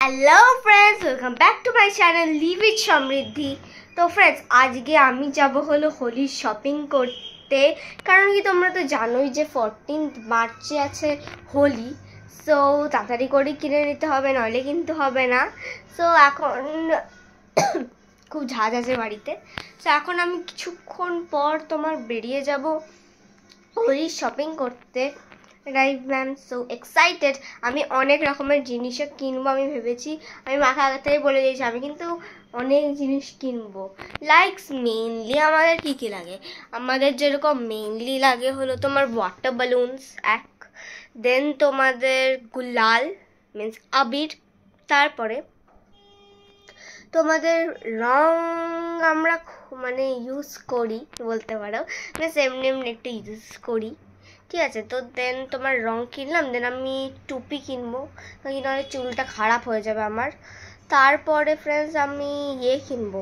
Hello friends, welcome back to my channel live with Samriddhi. তো friends, আজকে আমি যাব হলো হোলির শপিং করতে। কারণ কি তোমরা তো জানোই যে 14th মার্চে আছে হোলি। সো তাড়াতাড়ি করে কিনে নিতে হবে, নইলে কিন্তু হবে না। সো এখন খুব ঝাঁজ আছে বাড়িতে। সো এখন আমি কিছুক্ষণ পর তোমার বেরিয়ে যাব হোলির শপিং করতে। Right ma'am, so excited. আমি অনেক রকমের জিনিসও কিনবো আমি ভেবেছি। আমি মাকে আগে থেকে বলে দিয়েছি আমি কিন্তু অনেক জিনিস কিনবো। লাইকস মেইনলি আমাদের কী কী লাগে, আমাদের যেরকম মেইনলি লাগে হলো তোমার ওয়াটার বালুনস এক, দেন তোমাদের গুলাল মিন্স আবির, তারপরে তোমাদের রং আমরা মানে ইউজ করি বলতে পারো, মানে এমনি এমনি একটু ইউজ করি, ঠিক আছে। তো দেন তোমার রং কিনলাম, দেন আমি টুপি কিনবো, নাহলে চুলটা খারাপ হয়ে যাবে আমার। তারপরে ফ্রেন্ডস আমি কিনবো,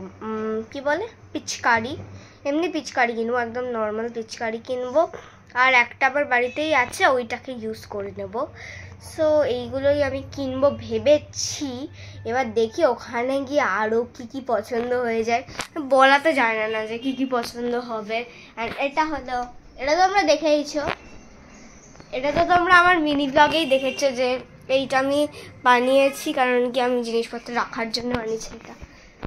কি বলে, পিচকারি। এমনি পিচকারি কিনবো, একদম নর্মাল পিচকারি কিনবো। আর একটা আমার বাড়িতেই আছে, ওইটাকে ইউজ করে নেব। সো এইগুলোই আমি কিনবো ভেবেছি। এবার দেখি ওখানে গিয়ে আরও কী কী পছন্দ হয়ে যায়, বলা তো যায় না যে কী কী পছন্দ হবে। অ্যান্ড এটা তো তোমরা দেখেইছো, এটা তো তোমরা আমার মিনি ব্লগেই দেখেছো যে এইটা আমি বানিয়েছি। কারণ কি আমি জিনিসপত্র রাখার জন্য বানিয়েছি। এটা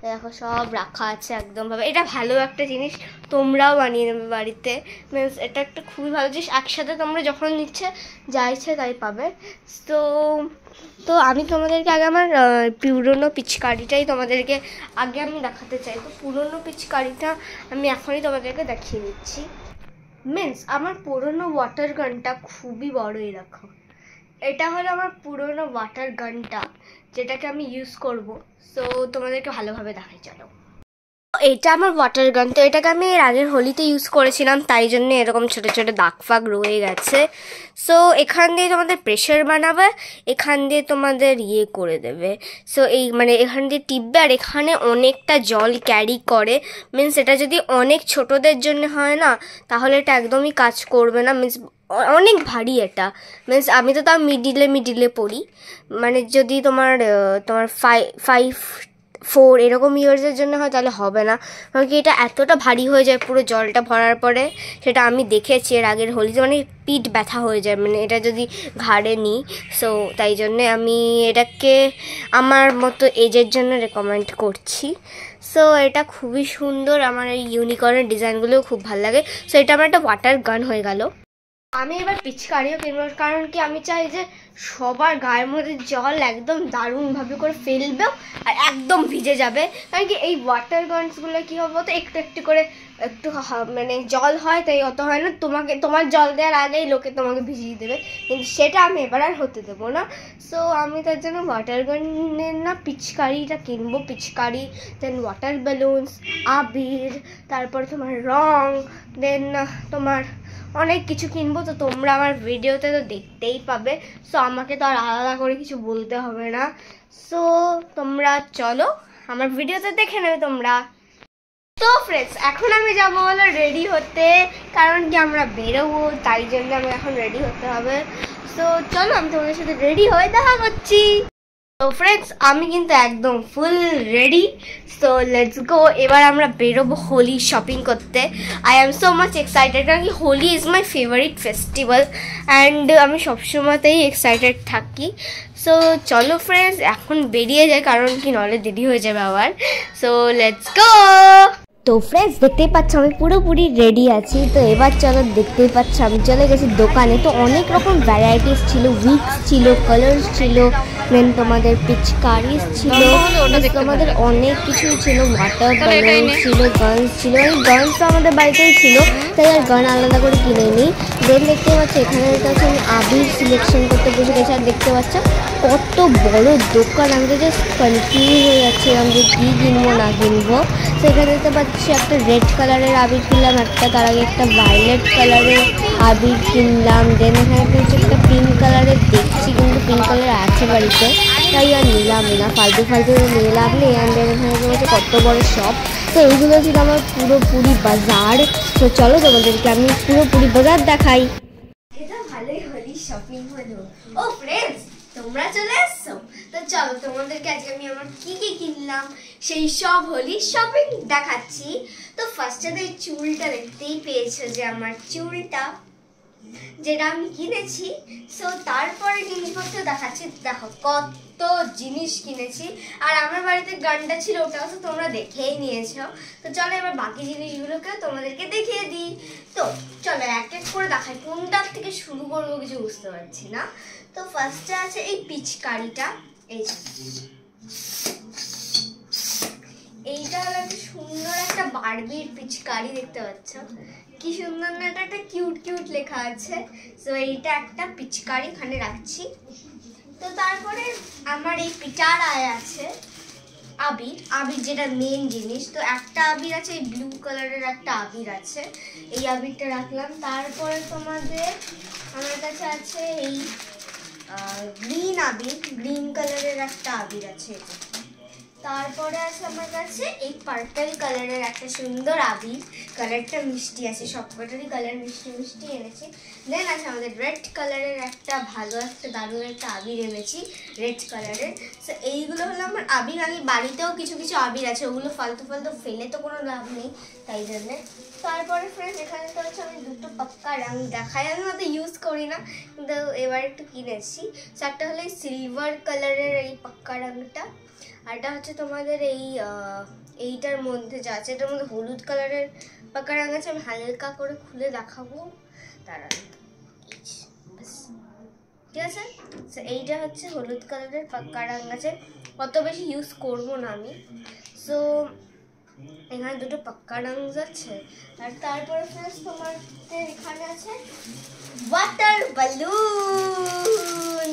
দেখো সব রাখা আছে একদমভাবে। এটা ভালো একটা জিনিস, তোমরাও বানিয়ে নেবে বাড়িতে। মিনস এটা একটা খুবই ভালো জিনিস, একসাথে তোমরা যখন নিচ্ছে যা ইচ্ছে তাই পাবে। তো আমি তোমাদেরকে আগে আমার পুরনো পিচকারিটাই তোমাদেরকে আগে আমি দেখাতে চাই। তো পুরনো পিচকারিটা আমি এখনই তোমাদেরকে দেখিয়ে দিচ্ছি। মিন্স আমার পুরনো ওয়াটার গানটা খুবই বড়, এরকম। এটা হলো আমার পুরনো ওয়াটার গানটা, যেটাকে আমি ইউজ করব। সো তোমাদেরকে ভালোভাবে দেখাই, চলো। এটা আমার ওয়াটার গান। তো এটাকে আমি এর আগের হোলিতে ইউজ করেছিলাম, তাই জন্য এরকম ছোটো ছোটো দাগ ফাগ রয়ে গেছে। সো এখান দিয়ে তোমাদের প্রেশার বানাবে, এখান দিয়ে তোমাদের করে দেবে। সো এই মানে এখান দিয়ে টিপবে, আর এখানে অনেকটা জল ক্যারি করে। মিন্স এটা যদি অনেক ছোটোদের জন্য হয় না, তাহলে এটা একদমই কাজ করবে না। মিন্স অনেক ভারী এটা। মিন্স আমি তো তাও মিডিলে পড়ি। মানে যদি তোমার 5-4 এরকম ইয়ার্সের জন্য হয় তাহলে হবে না, কারণ কি এটা এতটা ভারী হয়ে যায় পুরো জলটা ভরার পরে। সেটা আমি দেখেছি এর আগের হোলিতে, মানে পিঠ ব্যথা হয়ে যায় মানে এটা যদি ঘাড়ে নিই। সো তাই জন্যে আমি এটাকে আমার মতো এজের জন্য রেকমেন্ড করছি। সো এটা খুবই সুন্দর, আমার এই ইউনিকর্নের ডিজাইনগুলোও খুব ভালো লাগে। সো এটা আমার একটা ওয়াটার গান হয়ে গেল। আমি এবার পিচকারিও কিনবো, কারণ কি আমি চাই যে সবার গায়ের মধ্যে জল একদম দারুণভাবে করে ফেলবেও আর একদম ভিজে যাবে। কারণ কি এই ওয়াটার গানসগুলো কী হবে তো একটু করে একটু মানে জল হয়, তাই অত হয় না। তোমার জল দেওয়ার আগেই লোকে তোমাকে ভিজিয়ে দেবে, কিন্তু সেটা আমি এবার আর হতে দেবো না। সো আমি তার জন্য ওয়াটার গানের না পিচকারিটা কিনবো। পিচকারি, দেন ওয়াটার বেলুনস, আবির, তারপর তোমার রং, দেন তোমার অনেক কিছু কিনবো। তো তোমরা আমার ভিডিওতে তো দেখতেই পাবে। সো আমাকে তো আর আলাদা করে কিছু বলতে হবে না। সো তোমরা চলো আমার ভিডিওতে দেখে নেবে তোমরা। তো ফ্রেন্ডস, এখন আমি যাবো হলো রেডি হতে, কারণ কি আমরা বেরোবো, তাই জন্য আমি এখন রেডি হতে হবে। সো চলো আমি তোমাদের সাথে রেডি হয়ে দেখা করছি। তো ফ্রেন্ডস, আমি কিন্তু একদম full ready. So let's go, এবার আমরা বেরোবো হোলি শপিং করতে। I am so much excited, কারণ কি Holi is my favourite festival and আমি সবসময়তেই এক্সাইটেড থাকি। সো চলো ফ্রেন্ডস, এখন বেরিয়ে যাই, কারণ কি নলে দেরি হয়ে যাবে আবার। সো লেটস গো। তো ফ্রেন্ডস, দেখতেই পাচ্ছ আমি পুরোপুরি রেডি আছি। তো এবার চলো, দেখতেই পাচ্ছ আমি চলে গেছি দোকানে। তো অনেক রকম ভ্যারাইটিস ছিল, উইক্স ছিল, কালার্স ছিল, দেন তোমাদের পিচকারিজ ছিল, তোমাদের অনেক কিছুই ছিল, ওয়াটার বালুন ছিল, গানস ছিল। এই গানস তো আমাদের বাড়িতেই ছিল, তাই আর গান আলাদা করে কিনে নিই। দেন দেখতে পাচ্ছ এখানে কাছে আমি আবির সিলেকশন করতে বসে গেছি। আর দেখতে পাচ্ছ কত বড় দোকান, আমি তো জাস্ট কনফিউজ হয়ে যাচ্ছিলাম যে কী কিনবো না কিনবো। সেখানে দেখতে পাচ্ছি একটা রেড কালারের আবির কিনলাম, তার আগে একটা ভায়োলেট কালারের আবির কিনলাম। দেন এখানে একটা পিঙ্ক কালারের দেখছি, কিন্তু পিঙ্ক কালার আছে বাড়িতে, তাই আর নিলাম না, ফালতু নিয়ে লাভ নেই। অ্যান্ড দেন এখানে হচ্ছে কত বড় শপ। তো এইগুলো ছিল আমার পুরোপুরি বাজার। তো চলো তোমাদেরকে আমি পুরোপুরি বাজার দেখাই। এটা ভালোই হোলি শপিং হলো। ও ফ্রেন্ডস, তোমরা চলে আসছো, তো চলো তোমাদেরকে আজকে আমি আমার কি কি কিনলাম সেই সব হোলি শপিং দেখাচ্ছি। তো ফার্স্টে তো এই চুলটা দেখতেই পেয়েছো, যে আমার চুলটা যেটা আমি কিনেছি। সো তারপরে জিনিসপত্র দেখাচ্ছি, দেখো কত জিনিস কিনেছি। আর আমার বাড়িতে গানটা ছিল, ওটাও তো তোমরা দেখেই নিয়েছো। তো চলো এবার বাকি জিনিসগুলোকে তোমাদেরকে দেখিয়ে দিই। তো চলো এক এক করে দেখাই, কোনটার থেকে শুরু করবো কিছু বুঝতে পারছি না। তো ফার্স্টে আছে এই পিচকারিটা, এইটা হলো একটা সুন্দর একটা বারবির পিচকারি, দেখতে পাচ্ছ কি সুন্দর না, এটা একটা কিউট কিউট লেখা আছে। তো এইটা একটা পিচকারি এখানে রাখছি। তো তারপরে আমার এই পিটার আছে আবির, আবির যেটা মেন জিনিস। তো একটা আবির আছে, এই ব্লু কালারের একটা আবির আছে, এই আবিরটা রাখলাম। তারপরে তোমাদের আমার কাছে আছে এই গ্রিন আবির, গ্রিন কালারের একটা আবির আছে। তারপরে আছে আমার কাছে এই পার্পল কালারের একটা সুন্দর আবির, কালারটা মিষ্টি আছে, সবকটারই কালার মিষ্টি মিষ্টি এনেছি। দেন আছে আমাদের রেড কালারের একটা ভালো একটা দারুণ একটা আবির এনেছি, রেড কালারের। সো এইগুলো হলো আমার আবির। আমি বাড়িতেও কিছু কিছু আবির আছে, ওগুলো ফালতু ফালতু ফেলে তো কোনো লাভ নেই, তাই জন্যে। তারপরে ফ্রেন্ডস এখানে তো হচ্ছে আমি দুটো পাক্কা রং দেখাই, আমি অত ইউজ করি না, কিন্তু এবার একটু কিনেছি। সো একটা হলো এই সিলভার কালারের এই পাক্কা রংটা, আর এটা হচ্ছে তোমাদের এইটার মধ্যে যা আছে, এটার মধ্যে হলুদ কালারের পাকা রঙ আছে। আমি হালকা করে খুলে দেখাবো, তারা ঠিক আছে। তো এইটা হচ্ছে হলুদ কালারের পাকা রঙ আছে, অত বেশি ইউজ করবো না আমি। সো এখানে দুটো পাক্কা রঙ আছে। আর তারপরে ফ্রেন্ডস তোমাদের এখানে আছে ওয়াটার বালুন,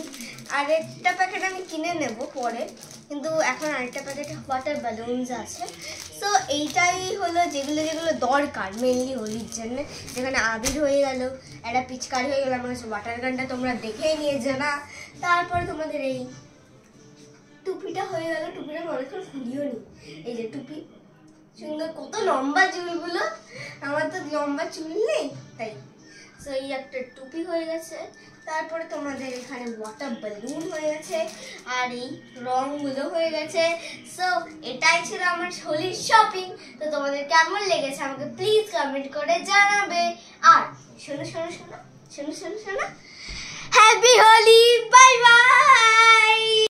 আরেকটা প্যাকেট আমি কিনে নেব পরে, কিন্তু এখন আরেকটা প্যাকেট ওয়াটার বালুনস আছে। সো এইটাই হলো যেগুলো যেগুলো দরকার মেনলি হোলির জন্য। যেখানে আবির হয়ে গেল, একটা পিচকারি হয়ে গেল, আমার কাছে ওয়াটার গানটা তোমরা দেখেই নিয়েছো না। তারপরে তোমাদের এই টুপিটা হয়ে গেল, টুপিটা অনেকক্ষণ খুলিও নি, এই যে টুপি সুন্দর, কত লম্বা চুলগুলো, আমার তো লম্বা চুল নেই তাই। সো এই একটা টুপি হয়ে গেছে। তারপরে তোমাদের এখানে ওয়াটার বালুন হয়ে গেছে, আর এই রংগুলো হয়ে গেছে। সো এটাই ছিল আমার হোলির শপিং। তো তোমাদের কেমন লেগেছে আমাকে প্লিজ কমেন্ট করে জানাবে। আর শোনো শোনো শোনো শোনো শোনো শোনো, হ্যাপি হোলি, বাই বাই।